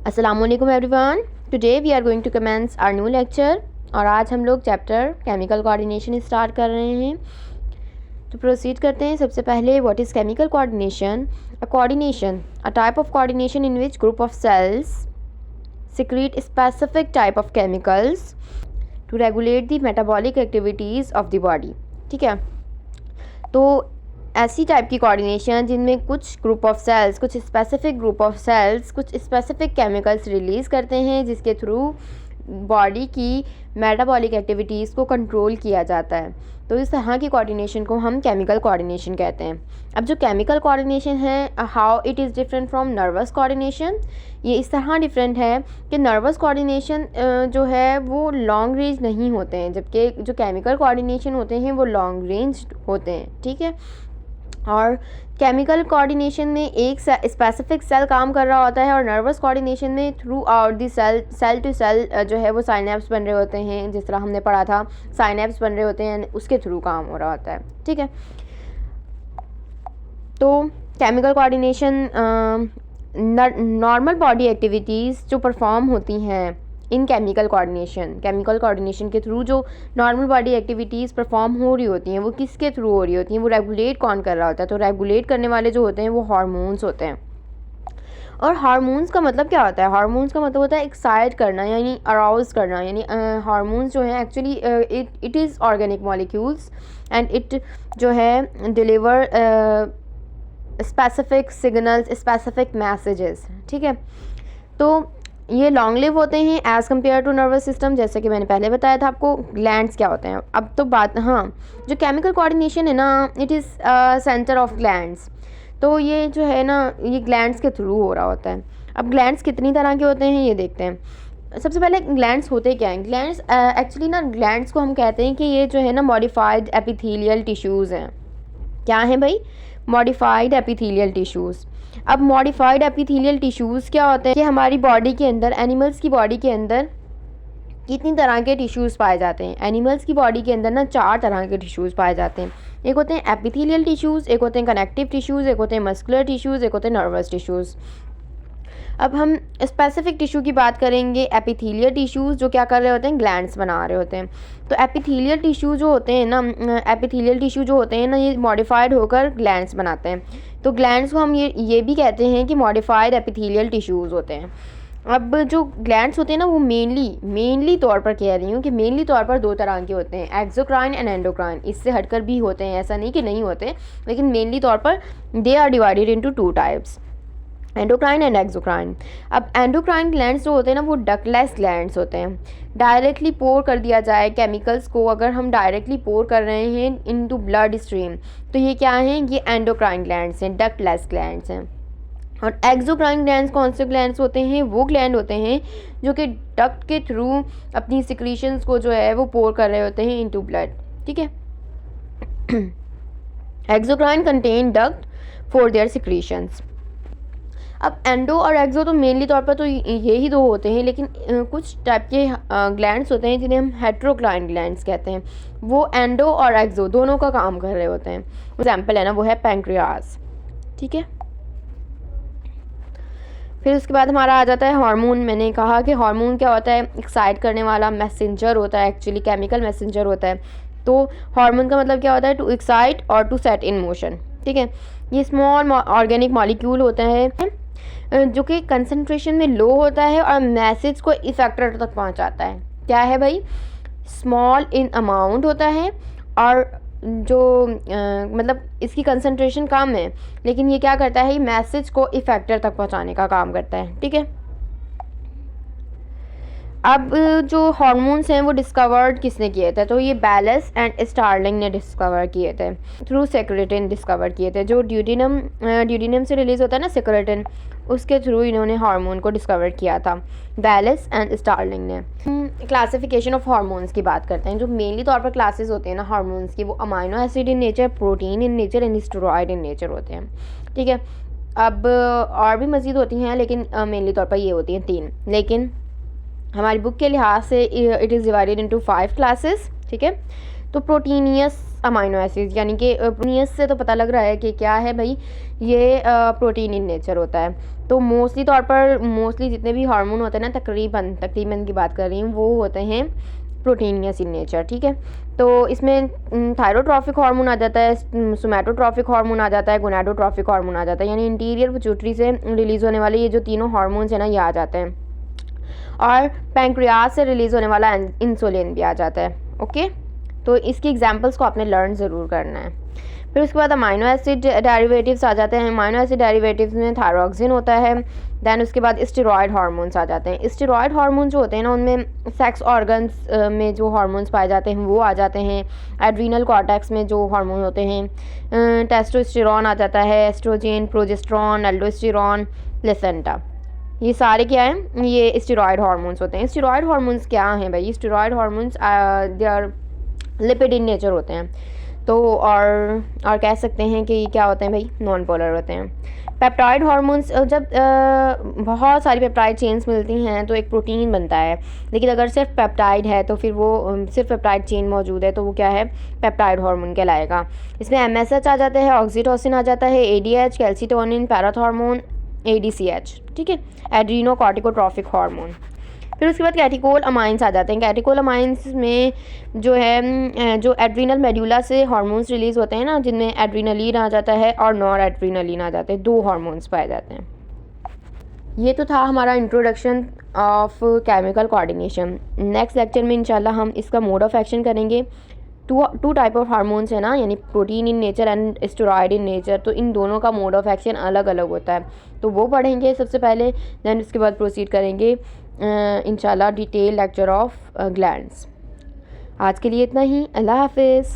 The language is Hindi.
अस्सलाम वालेकुम everyone. Today we are going to commence our new lecture और आज हम लोग चैप्टर केमिकल कोऑर्डिनेशन स्टार्ट कर रहे हैं। तो प्रोसीड करते हैं। सबसे पहले what is chemical coordination? A type of coordination in which group of cells secrete specific type of chemicals to regulate the metabolic activities of the body। ठीक है, तो ऐसी टाइप की कोऑर्डिनेशन जिनमें कुछ ग्रुप ऑफ सेल्स, कुछ स्पेसिफिक ग्रुप ऑफ सेल्स कुछ स्पेसिफिक केमिकल्स रिलीज़ करते हैं जिसके थ्रू बॉडी की मेटाबॉलिक एक्टिविटीज़ को कंट्रोल किया जाता है। तो इस तरह की कोऑर्डिनेशन को हम केमिकल कोऑर्डिनेशन कहते हैं। अब जो केमिकल कोऑर्डिनेशन है, how it is different from nervous coordination, ये इस तरह डिफरेंट है कि नर्वस कोऑर्डिनेशन जो है वो लॉन्ग रेंज नहीं होते हैं, जबकि जो केमिकल कोऑर्डिनेशन होते हैं वो लॉन्ग रेंज होते हैं। ठीक है, और केमिकल कोऑर्डिनेशन में एक स्पेसिफिक सेल काम कर रहा होता है और नर्वस कोऑर्डिनेशन में throughout the cell to cell जो है वो साइनेप्स बन रहे होते हैं। जिस तरह हमने पढ़ा था, साइनेप्स बन रहे होते हैं, उसके थ्रू काम हो रहा होता है। ठीक है, तो chemical coordination normal body activities जो परफॉर्म होती हैं इन केमिकल कोऑर्डिनेशन के थ्रू जो नॉर्मल बॉडी एक्टिविटीज़ परफॉर्म हो रही होती हैं वो किसके थ्रू हो रही होती हैं, वो रेगुलेट कौन कर रहा होता है? तो रेगुलेट करने वाले जो होते हैं वो हार्मोन्स होते हैं। और हार्मोन्स का मतलब क्या होता है? हार्मोन्स का मतलब होता है एक्साइट करना, यानी अराउज करना। यानी हार्मोन्स जो है actually it is organic molecules and it जो है deliver specific signals, specific messages. ठीक है, तो ये लॉन्ग लिव होते हैं as compare to nervous system, जैसे कि मैंने पहले बताया था आपको। ग्लैंड्स क्या होते हैं? अब तो बात, हाँ, जो केमिकल कोऑर्डिनेशन है ना, it is centre of glands. तो ये जो है ना, ये ग्लैंड्स के थ्रू हो रहा होता है। अब ग्लैंड्स कितनी तरह के होते हैं ये देखते हैं। सबसे पहले ग्लैंड्स होते क्या हैं? ग्लैंड्स एक्चुअली ना, ग्लैंड्स को हम कहते हैं कि ये जो है ना मॉडिफाइड एपिथेलियल टिश्यूज़ हैं। क्या हैं भाई? Modified epithelial tissues. अब मॉडिफाइड एपिथेलियल टिश्यूज़ क्या होते हैं कि हमारी बॉडी के अंदर, एनिमल्स की बॉडी के अंदर कितनी तरह के टिश्यूज़ पाए जाते हैं? एनिमल्स की बॉडी के अंदर ना 4 तरह के टिश्यूज़ पाए जाते हैं। एक होते हैं एपिथेलियल टिश्यूज़, एक होते हैं कनेक्टिव टिश्यूज़, एक होते हैं मस्कुलर टिश्यूज़, एक होते हैं नर्वस टिश्यूज़। अब हम स्पेसिफिक टिश्यू की बात करेंगे। एपिथेलियल टिश्यूज़ जो क्या कर रहे होते हैं? ग्लैंड्स बना रहे होते हैं। तो एपिथेलियल टिश्यू जो होते हैं ना, ये मॉडिफाइड होकर ग्लैंड्स बनाते हैं। तो ग्लैंड्स को हम ये भी कहते हैं कि मॉडिफाइड एपिथेलियल टिश्यूज़ होते हैं। अब जो ग्लैंड्स होते हैं ना, वो मेनली तौर पर कह रही हूँ कि मेनली तौर पर 2 तरह के होते हैं, एक्सोक्राइन एंड एंडोक्राइन। इससे हटकर भी होते हैं, ऐसा नहीं कि नहीं होते, लेकिन मेनली तौर पर they are divided into 2 types, endocrine and exocrine. अब एंडोक्राइन ग्लैंड्स जो होते हैं ना, वो डक्टलेस ग्लैंड्स होते हैं। डायरेक्टली पोर कर दिया जाए केमिकल्स को, अगर हम डायरेक्टली पोर कर रहे हैं इनटू ब्लड स्ट्रीम, तो ये क्या हैं? ये एंडोक्राइन ग्लैंड्स हैं, डक्टलेस ग्लैंड्स हैं। और एक्सोक्राइन ग्लैंड्स कौन से ग्लैंड्स होते हैं? वो ग्लैंड होते हैं जो कि डक्ट के थ्रू अपनी सिक्रीशंस को जो है वो पोर कर रहे होते हैं इनटू ब्लड। ठीक है, exocrine contain duct for their secretions. अब एंडो और एक्सो तो मेनली तौर पर तो ये ही 2 होते हैं, लेकिन कुछ टाइप के ग्लैंड्स होते हैं जिन्हें हम हेट्रोक्राइन ग्लैंड्स कहते हैं। वो एंडो और एक्सो दोनों का काम कर रहे होते हैं। एग्जाम्पल है ना, वो है पैंक्रियास। ठीक है, फिर उसके बाद हमारा आ जाता है हार्मोन। मैंने कहा कि हार्मोन क्या होता है? एक्साइट करने वाला मैसेंजर होता है, एक्चुअली केमिकल मैसेंजर होता है। तो हार्मोन का मतलब क्या होता है? टू एक्साइट और टू सेट इन मोशन। ठीक है, ये स्मॉल ऑर्गेनिक मॉलिक्यूल होता है जो कि कंसंट्रेशन में लो होता है और मैसेज को इफेक्टर तक पहुंचाता है। क्या है भाई? स्मॉल इन अमाउंट होता है और जो मतलब इसकी कंसंट्रेशन कम है, लेकिन ये क्या करता है? मैसेज को इफेक्टर तक पहुंचाने का काम करता है। ठीक है, अब जो हार्मोन्स हैं वो डिस्कवर्ड किसने किए थे? तो ये बैलेस एंड स्टार्लिंग ने डिस्कवर किए थे, थ्रू सेक्रेटिन डिस्कवर किए थे। जो ड्यूडिनम से रिलीज़ होता है ना सेक्रेटिन, उसके थ्रू इन्होंने हार्मोन को डिस्कवर किया था, बैलेस एंड स्टार्लिंग ने। क्लासिफिकेशन ऑफ हार्मोन्स की बात करते हैं। जो मेनली तौर पर क्लासेस होते हैं ना हार्मोन्स की, वो amino acid in nature, protein in nature and steroid in nature होते हैं। ठीक है, अब और भी मज़ीद होती हैं, लेकिन मेनली तौर पर ये होती हैं 3। लेकिन हमारी बुक के लिहाज से it is divided into 5 classes. ठीक है, तो प्रोटीनियस अमाइनो एसिड, यानी कि प्रोटीनियस से तो पता लग रहा है कि क्या है भाई, ये प्रोटीन इन नेचर होता है। तो मोस्टली जितने भी हार्मोन होते हैं ना, तकरीबन की बात कर रही हूँ, वो होते हैं प्रोटीनियस इन नेचर, ठीक है। तो इसमें थायरोट्रॉफिक हार्मोन आ जाता है, सोमैटोट्रॉफिक हार्मोन आ जाता है, गोनाडोट्रॉफिक हार्मोन आ जाता है, यानी इंटीरियर पिट्यूटरी से रिलीज़ होने वाले ये जो तीनों हार्मोन्स हैं ना, ये आ जाते हैं। और पैंक्रियाज से रिलीज़ होने वाला इंसुलिन भी आ जाता है। ओके, तो इसकी एग्जांपल्स को आपने लर्न ज़रूर करना है। फिर उसके बाद अमाइनो एसिड डेरिवेटिव्स आ जाते हैं। अमाइनो एसिड डेरिवेटिव्स में थायरॉक्सिन होता है। दैन उसके बाद स्टेरॉयड हार्मोन्स आ जाते हैं। स्टेरॉयड हार्मोन्स जो होते हैं ना, उनमें सेक्स ऑर्गन्स में जो हार्मोन्स पाए जाते हैं वो आ जाते हैं। एड्रीनल कॉर्टेक्स में जो हार्मोन होते हैं, टेस्टोस्टेरोन आ जाता है, एस्ट्रोजन, प्रोजेस्टेरॉन, एल्डोस्टेरॉन, प्लेसेंटा, ये सारे क्या हैं, ये स्टेरॉयड हार्मोन्स होते हैं। स्टेरॉयड हार्मोन्स क्या हैं भाई? Steroid hormones they are lipid in nature होते हैं। तो और कह सकते हैं कि क्या होते हैं भाई, नॉन पोलर होते हैं। पेप्टाइड हार्मोन्स, जब बहुत सारी पेप्टाइड चेन्स मिलती हैं तो एक प्रोटीन बनता है, लेकिन अगर सिर्फ पेप्टाइड है तो फिर वो सिर्फ पेप्टाइड चेन मौजूद है तो वो क्या है, पेप्टाइड हार्मोन कहलाएगा। इसमें MSH आ जाता है, ऑक्सीटोसिन आ जाता है, ADH, कैल्सिटोनिन, पैराथॉर्मोन, ADCH, ठीक है, एड्रीनोकॉर्टिकोट्रॉफिक हार्मोन। फिर उसके बाद कैटिकोल अमाइंस आ जाते हैं। कैटिकोल अमाइंस में जो है जो एड्रीनल मेड्यूला से हार्मोन्स रिलीज़ होते हैं ना, जिनमें एड्रीनलिन आ जाता है और नॉर एड्रीनलिन आ जाते हैं, 2 हार्मोन्स पाए जाते हैं। ये तो था हमारा introduction of chemical coordination. Next lecture में इंशाल्लाह हम इसका मोड ऑफ एक्शन करेंगे। टू टाइप ऑफ हार्मोन्स है ना, यानी protein in nature and steroid in nature, तो इन दोनों का मोड ऑफ एक्शन अलग अलग होता है, तो वो पढ़ेंगे सबसे पहले। दैन उसके बाद प्रोसीड करेंगे इंशाल्लाह डिटेल लेक्चर ऑफ ग्लैंड्स। आज के लिए इतना ही। अल्लाह हाफिज़।